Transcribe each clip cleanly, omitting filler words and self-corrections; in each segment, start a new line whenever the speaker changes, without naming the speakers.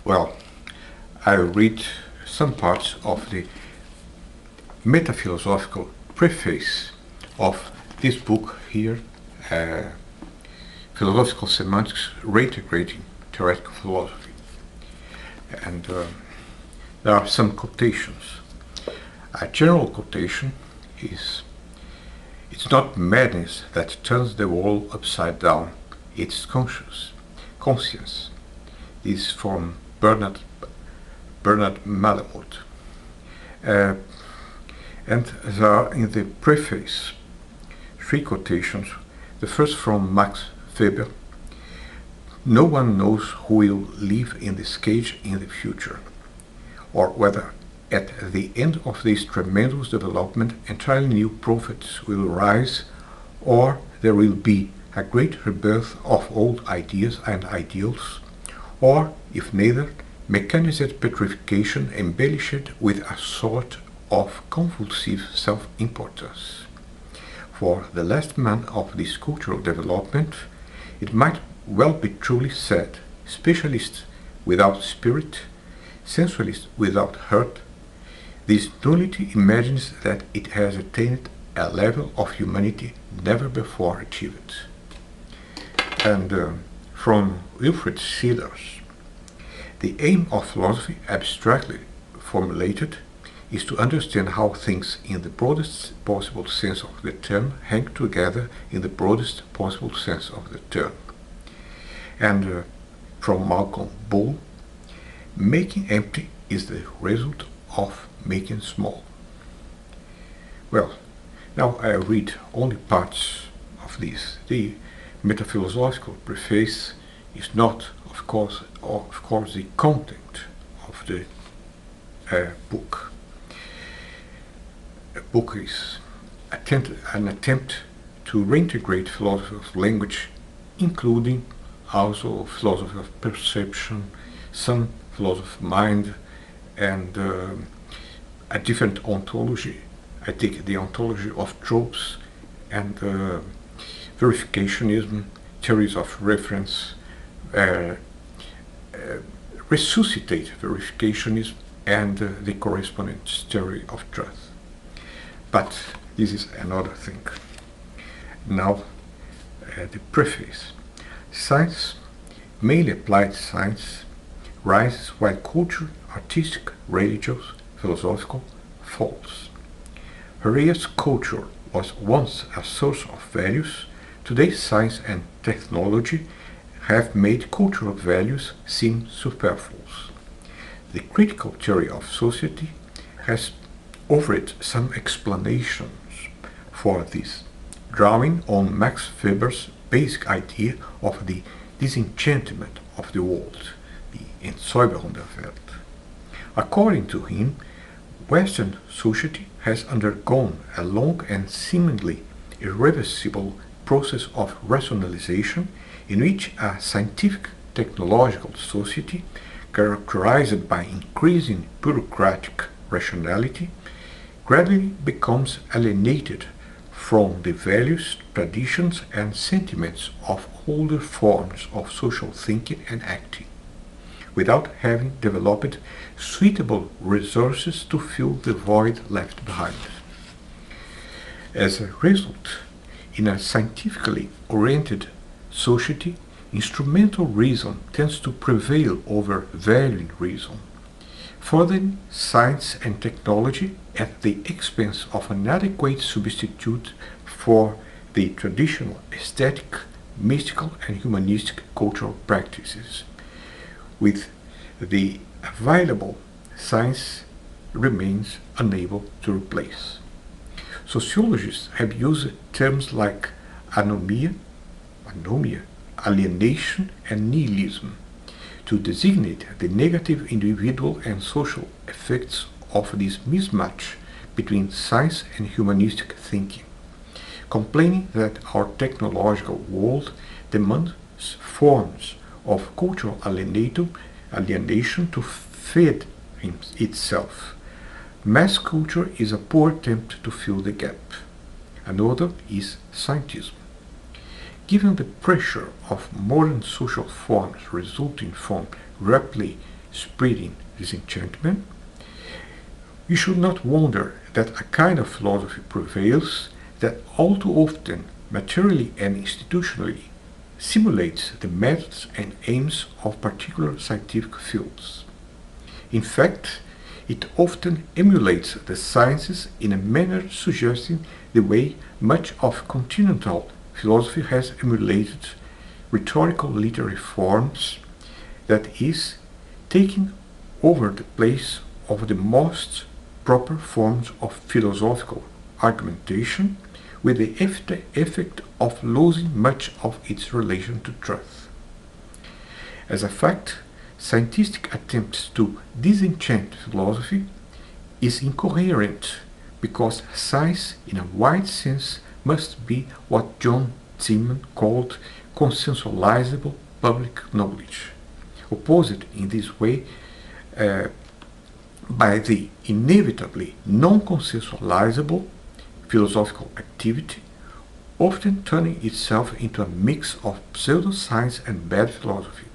Well, I read some parts of the metaphilosophical preface of this book here, Philosophical Semantics, Reintegrating Theoretical Philosophy. And there are some quotations. A general quotation is, "It's not madness that turns the world upside down, it's conscience. This is from Bernard Malamud. And there are in the preface three quotations. The first from Max Weber: "No one knows who will live in this cage in the future, or whether at the end of this tremendous development entirely new prophets will rise, or there will be a great rebirth of old ideas and ideals, or, if neither, mechanized petrification embellished with a sort of convulsive self-importance. For the last man of this cultural development, it might well be truly said, specialist without spirit, sensualist without heart, this nullity imagines that it has attained a level of humanity never before achieved." And from Wilfred Schillers: "The aim of philosophy, abstractly formulated, is to understand how things in the broadest possible sense of the term hang together in the broadest possible sense of the term." And from Malcolm Bull: "Making empty is the result of making small." Well, now I read only parts of this. The metaphilosophical preface is not, of course, the content of the book. The book is an attempt to reintegrate philosophy of language, including also philosophy of perception, some philosophy of mind, and a different ontology. I take the ontology of tropes and verificationism, theories of reference, resuscitate verificationism, and the correspondence theory of truth. But this is another thing. Now, the preface. Science, mainly applied science, rises while culture, artistic, religious, philosophical, falls. Whereas culture was once a source of values, today science and technology have made cultural values seem superfluous. The critical theory of society has offered some explanations for this, drawing on Max Weber's basic idea of the disenchantment of the world, the Entsäuberung der Welt. According to him, Western society has undergone a long and seemingly irreversible process of rationalization in which a scientific technological society, characterized by increasing bureaucratic rationality, gradually becomes alienated from the values, traditions, and sentiments of older forms of social thinking and acting, without having developed suitable resources to fill the void left behind. As a result, in a scientifically oriented society, instrumental reason tends to prevail over valuing reason, furthering science and technology at the expense of an adequate substitute for the traditional aesthetic, mystical, and humanistic cultural practices, with the available science remains unable to replace. Sociologists have used terms like anomia, alienation, and nihilism to designate the negative individual and social effects of this mismatch between science and humanistic thinking, complaining that our technological world demands forms of cultural alienation to feed itself. Mass culture is a poor attempt to fill the gap. Another is scientism. Given the pressure of modern social forms resulting from rapidly spreading disenchantment, we should not wonder that a kind of philosophy prevails that all too often, materially and institutionally, simulates the methods and aims of particular scientific fields. In fact, it often emulates the sciences in a manner suggesting the way much of continental philosophy has emulated rhetorical literary forms, that is, taking over the place of the most proper forms of philosophical argumentation, with the effect of losing much of its relation to truth. As a fact, scientific attempts to disenchant philosophy is incoherent, because science, in a wide sense, must be what John Zeman called consensualizable public knowledge, opposed in this way by the inevitably non-consensualizable philosophical activity, often turning itself into a mix of pseudoscience and bad philosophy.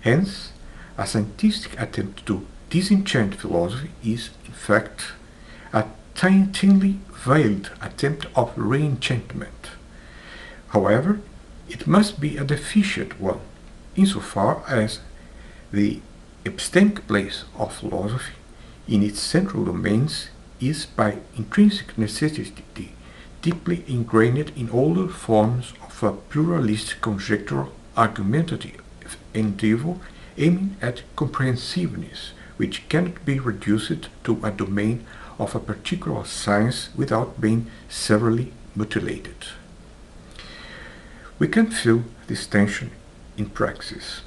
Hence, a scientific attempt to disenchant philosophy is, in fact, a thinly veiled attempt of reenchantment. However, it must be a deficient one, insofar as the epistemic place of philosophy in its central domains is by intrinsic necessity deeply ingrained in older forms of a pluralistic conjectural argumentative endeavor aiming at comprehensiveness, which cannot be reduced to a domain of a particular science without being severely mutilated. We can feel this tension in praxis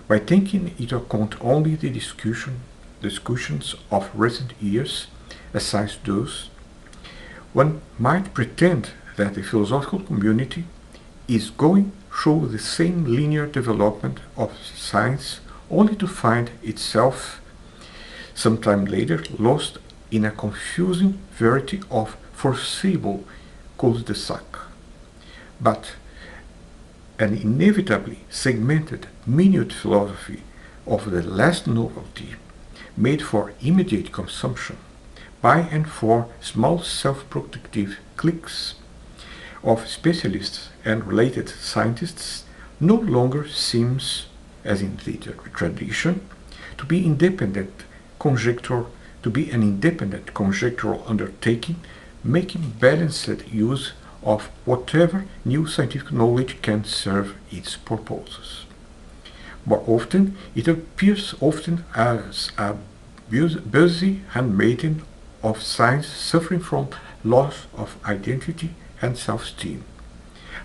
by taking into account only the discussions of recent years, as science does. One might pretend that the philosophical community is going through the same linear development of science, only to find itself sometime later lost in a confusing variety of foreseeable cul-de-sac. But an inevitably segmented, minute philosophy of the last novelty, made for immediate consumption, by and for small self-protective cliques of specialists and related scientists, no longer seems, as in the tradition, to be an independent conjectural undertaking, making balanced use of whatever new scientific knowledge can serve its purposes. More often, it appears as a busy handmaiden of science suffering from loss of identity and self-esteem,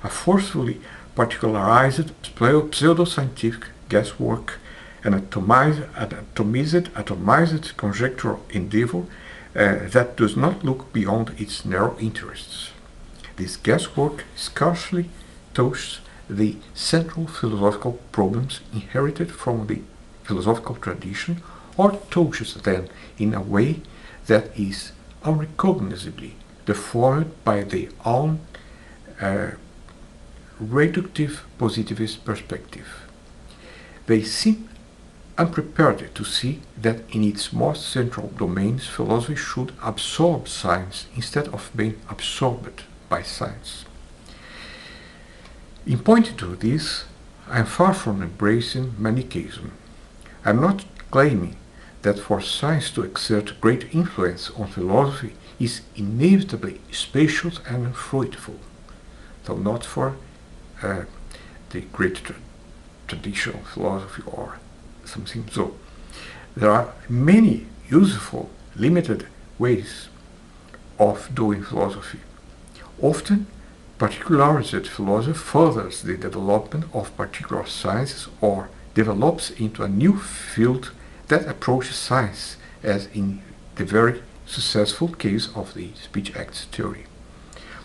a forcefully particularized pseudo-scientific guesswork, an atomized conjectural endeavor that does not look beyond its narrow interests. This guesswork scarcely touches the central philosophical problems inherited from the philosophical tradition, or touches them in a way that is unrecognizably deformed by their own reductive positivist perspective. They seem unprepared to see that in its most central domains philosophy should absorb science instead of being absorbed by science. In pointing to this, I am far from embracing Manichaeism. I am not claiming that for science to exert great influence on philosophy is inevitably spacious and fruitful, though not for the great traditional philosophy or something so. There are many useful, limited ways of doing philosophy. Often, particularized philosophy furthers the development of particular sciences or develops into a new field that approaches science, as in the very successful case of the speech acts theory.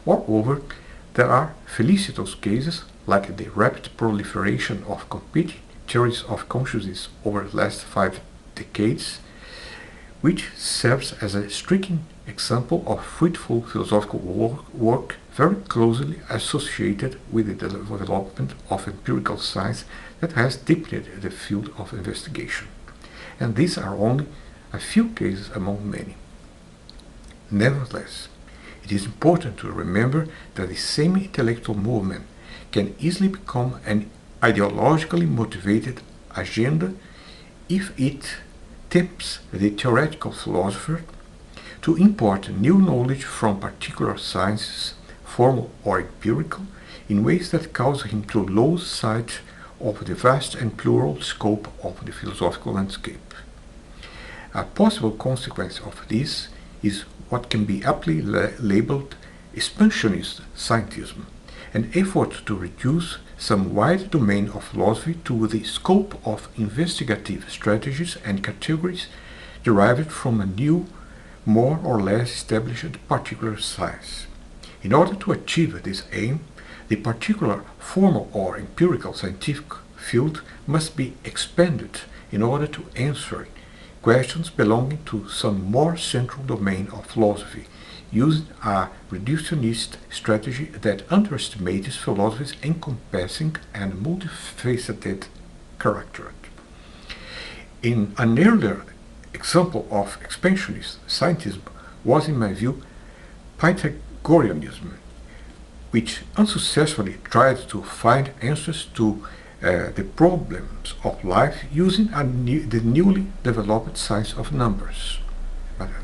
Moreover, there are felicitous cases, like the rapid proliferation of competing theories of consciousness over the last 5 decades, which serves as a striking example of fruitful philosophical work very closely associated with the development of empirical science that has deepened the field of investigation. and these are only a few cases among many. Nevertheless, it is important to remember that the same intellectual movement can easily become an ideologically motivated agenda if it tempts the theoretical philosopher to import new knowledge from particular sciences, formal or empirical, in ways that cause him to lose sight of the vast and plural scope of the philosophical landscape. A possible consequence of this is what can be aptly labeled expansionist scientism, an effort to reduce some wide domain of philosophy to the scope of investigative strategies and categories derived from a new, more or less established particular science. In order to achieve this aim, the particular formal or empirical scientific field must be expanded in order to answer questions belonging to some more central domain of philosophy, using a reductionist strategy that underestimates philosophy's encompassing and multifaceted character. In an earlier example of expansionist scientism was, in my view, Pythagoreanism, which unsuccessfully tried to find answers to the problems of life using the newly developed science of numbers,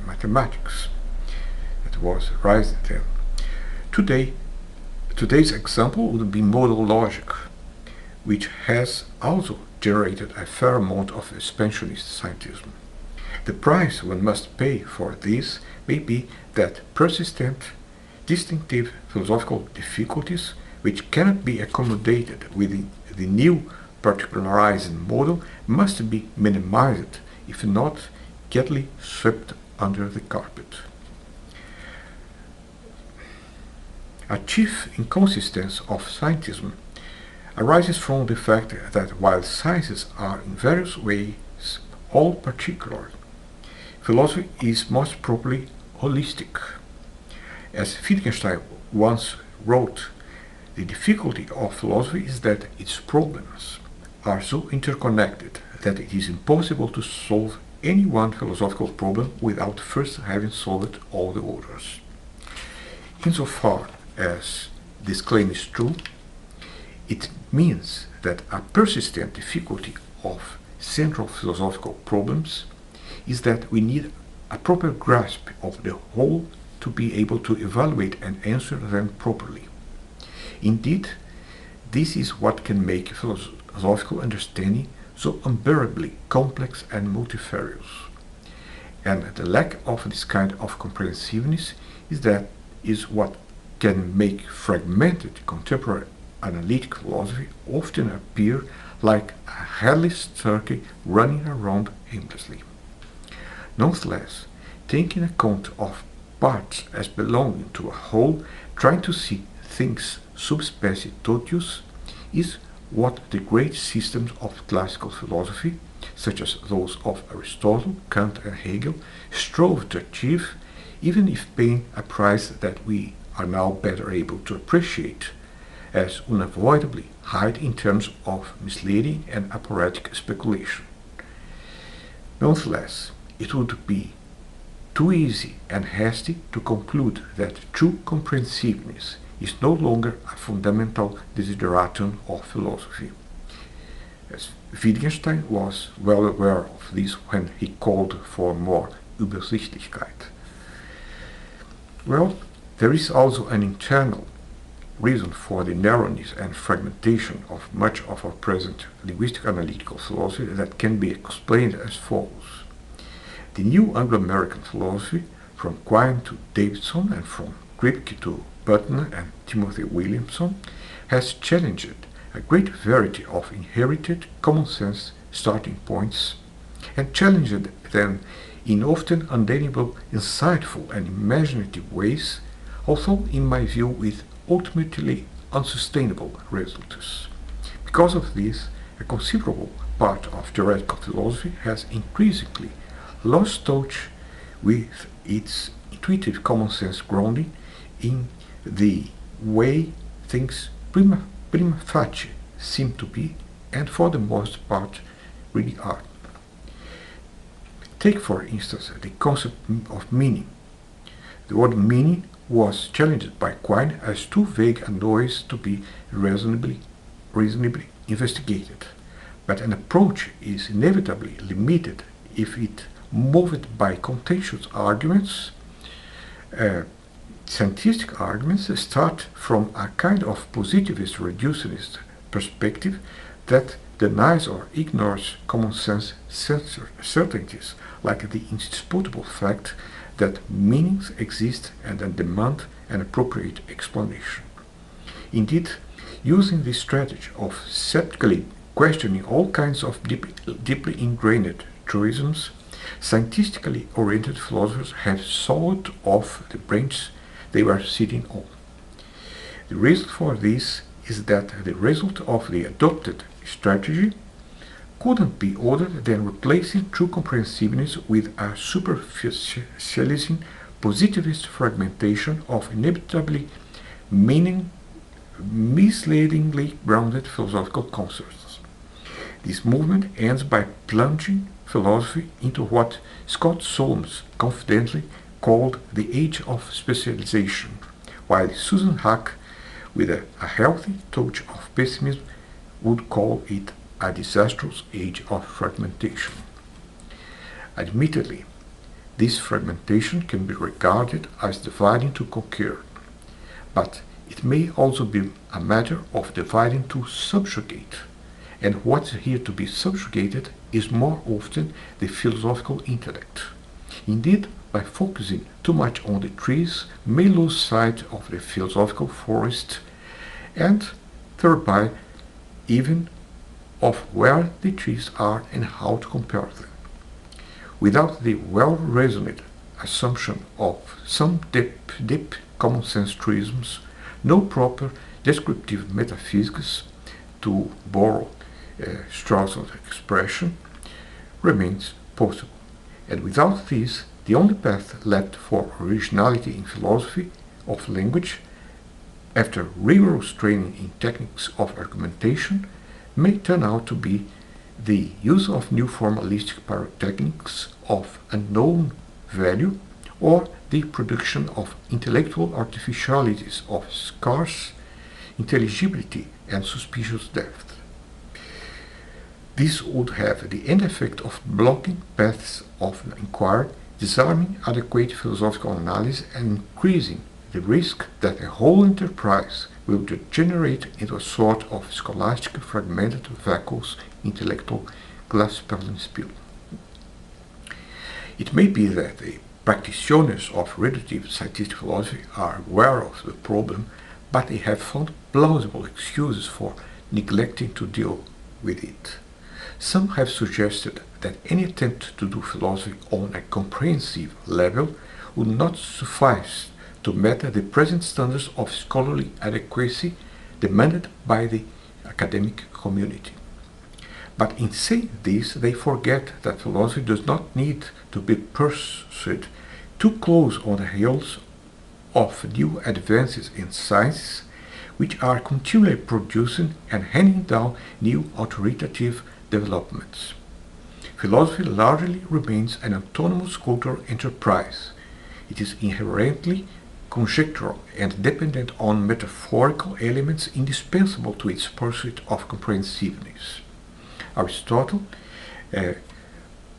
mathematics, that was rising then. Today's example would be modal logic, which has also generated a fair amount of expansionist scientism. The price one must pay for this may be that persistent, distinctive philosophical difficulties which cannot be accommodated within the new particularizing model must be minimized, if not gently swept under the carpet. A chief inconsistency of scientism arises from the fact that while sciences are in various ways all particular, philosophy is most properly holistic. As Wittgenstein once wrote, the difficulty of philosophy is that its problems are so interconnected that it is impossible to solve any one philosophical problem without first having solved all the others. Insofar as this claim is true, it means that a persistent difficulty of central philosophical problems is that we need a proper grasp of the whole to be able to evaluate and answer them properly. Indeed, this is what can make philosophical understanding so unbearably complex and multifarious. And the lack of this kind of comprehensiveness is what can make fragmented contemporary analytic philosophy often appear like a headless turkey running around aimlessly. Nonetheless, taking account of parts as belonging to a whole, trying to see things sub specie totius, is what the great systems of classical philosophy, such as those of Aristotle, Kant and Hegel, strove to achieve, even if paying a price that we are now better able to appreciate, as unavoidably high in terms of misleading and operatic speculation. Nonetheless, it would be too easy and hasty to conclude that true comprehensiveness is no longer a fundamental desideratum of philosophy. As Wittgenstein was well aware of this when he called for more Übersichtlichkeit. Well, there is also an internal reason for the narrowness and fragmentation of much of our present linguistic analytical philosophy that can be explained as follows. The new Anglo-American philosophy, from Quine to Davidson and from Kripke to Putnam and Timothy Williamson, has challenged a great variety of inherited common sense starting points and challenged them in often undeniable, insightful and imaginative ways, although in my view with ultimately unsustainable results. Because of this, a considerable part of theoretical philosophy has increasingly lost touch with its intuitive common sense grounding in the way things prima facie seem to be, and for the most part really are. Take, for instance, the concept of meaning. The word meaning was challenged by Quine as too vague a noise to be reasonably investigated. But an approach is inevitably limited if it moved by contentious arguments. Scientific arguments start from a kind of positivist reductionist perspective that denies or ignores common sense certainties, like the indisputable fact that meanings exist and then demand an appropriate explanation. Indeed, using this strategy of skeptically questioning all kinds of deeply ingrained truisms, scientifically oriented philosophers have sawed off the branch they were sitting on. The reason for this is that the result of the adopted strategy couldn't be other than replacing true comprehensiveness with a superficializing positivist fragmentation of inevitably misleadingly grounded philosophical concepts. This movement ends by plunging philosophy into what Scott Solms confidently called the age of specialization, while Susan Hack, with a healthy touch of pessimism, would call it a disastrous age of fragmentation. Admittedly, this fragmentation can be regarded as dividing to conquer, but it may also be a matter of dividing to subjugate, and what's here to be subjugated is more often the philosophical intellect. Indeed, by focusing too much on the trees, may lose sight of the philosophical forest, and thereby even of where the trees are and how to compare them. Without the well-reasoned assumption of some deep common sense truisms, no proper descriptive metaphysics, to borrow Strauss's expression, remains possible. And without this, the only path left for originality in philosophy of language, after rigorous training in techniques of argumentation, may turn out to be the use of new formalistic pyrotechnics of unknown value, or the production of intellectual artificialities of scarce intelligibility and suspicious depth. This would have the end effect of blocking paths of inquiry, disarming adequate philosophical analysis, and increasing the risk that the whole enterprise will degenerate into a sort of scholastic fragmented vacuous intellectual Glasperlenspiel. It may be that the practitioners of reductive scientific philosophy are aware of the problem, but they have found plausible excuses for neglecting to deal with it. Some have suggested that any attempt to do philosophy on a comprehensive level would not suffice to meet the present standards of scholarly adequacy demanded by the academic community. But in saying this, they forget that philosophy does not need to be pursued too close on the heels of new advances in science, which are continually producing and handing down new authoritative developments. Philosophy largely remains an autonomous cultural enterprise. It is inherently conjectural and dependent on metaphorical elements indispensable to its pursuit of comprehensiveness. Aristotle,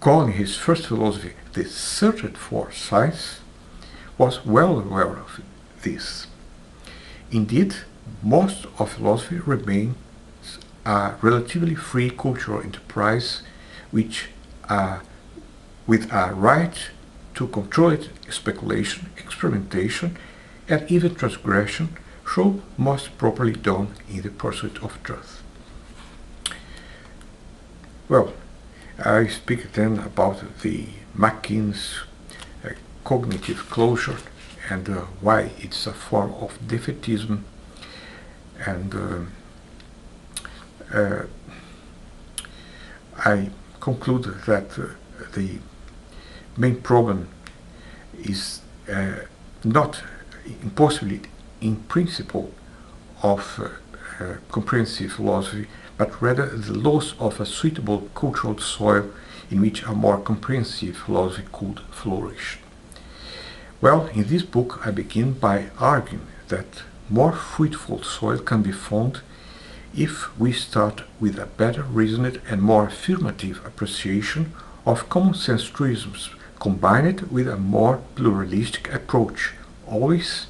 calling his first philosophy the search for science, was well aware of this. Indeed, most of philosophy remains a relatively free cultural enterprise with a right to controlled speculation, experimentation, and even transgression, should most properly done in the pursuit of truth. Well, I speak then about the McKean's cognitive closure and why it's a form of defeatism, and I conclude that the main problem is not impossibility in principle of comprehensive philosophy, but rather the loss of a suitable cultural soil in which a more comprehensive philosophy could flourish. Well, in this book I begin by arguing that more fruitful soil can be found if we start with a better reasoned and more affirmative appreciation of common sense truisms, combined with a more pluralistic approach, always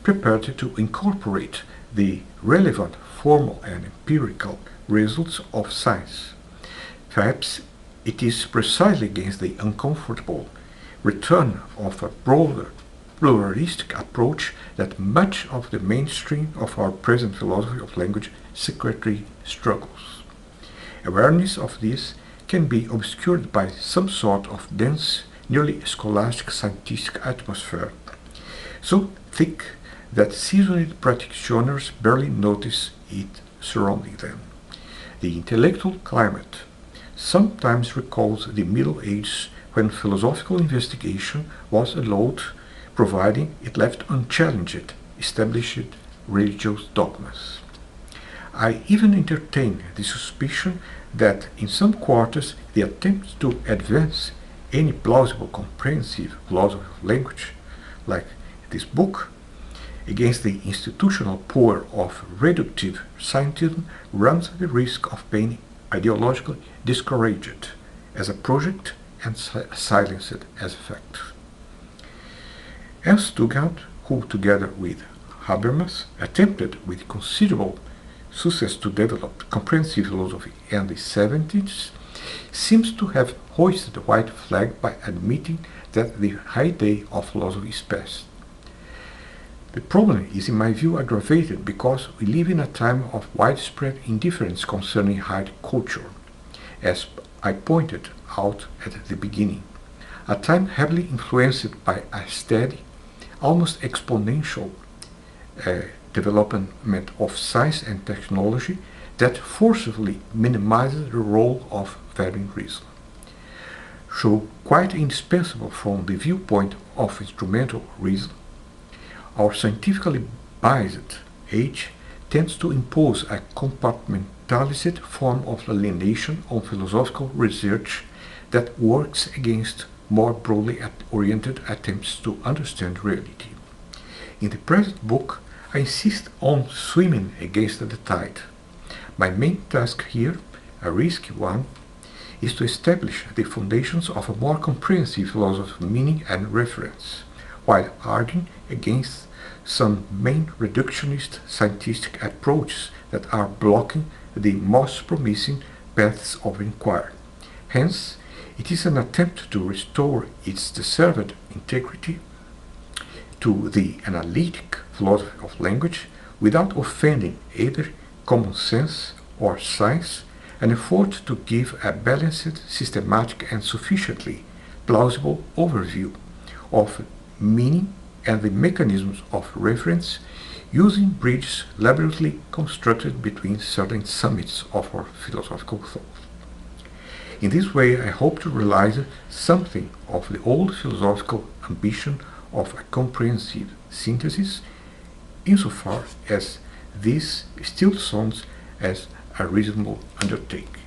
prepared to incorporate the relevant formal and empirical results of science. Perhaps it is precisely against the uncomfortable return of a broader pluralistic approach that much of the mainstream of our present philosophy of language secretly struggles. Awareness of this can be obscured by some sort of dense, nearly scholastic scientific atmosphere, so thick that seasoned practitioners barely notice it surrounding them. The intellectual climate sometimes recalls the Middle Ages when philosophical investigation was allowed, providing it left unchallenged established religious dogmas. I even entertain the suspicion that in some quarters the attempt to advance any plausible comprehensive philosophy of language, like this book, against the institutional power of reductive scientism runs the risk of being ideologically discouraged as a project and silenced as a fact. Ernst Dugat, who together with Habermas attempted with considerable success to develop comprehensive philosophy in the 70s, seems to have hoisted the white flag by admitting that the heyday of philosophy is past. The problem is, in my view, aggravated because we live in a time of widespread indifference concerning high culture, as I pointed out at the beginning, a time heavily influenced by a steady, almost exponential development of science and technology that forcibly minimizes the role of varying reason. So, quite indispensable from the viewpoint of instrumental reason, our scientifically biased age tends to impose a compartmentalized form of alienation on philosophical research that works against more broadly oriented attempts to understand reality. In the present book, I insist on swimming against the tide. My main task here, a risky one, is to establish the foundations of a more comprehensive philosophy of meaning and reference, while arguing against some main reductionist scientific approaches that are blocking the most promising paths of inquiry. Hence, it is an attempt to restore its deserved integrity to the analytic philosophy of language without offending either common sense or science, an effort to give a balanced, systematic, and sufficiently plausible overview of meaning and the mechanisms of reference using bridges elaborately constructed between certain summits of our philosophical thought. In this way, I hope to realize something of the old philosophical ambition of a comprehensive synthesis, insofar as this still sounds as a reasonable undertaking.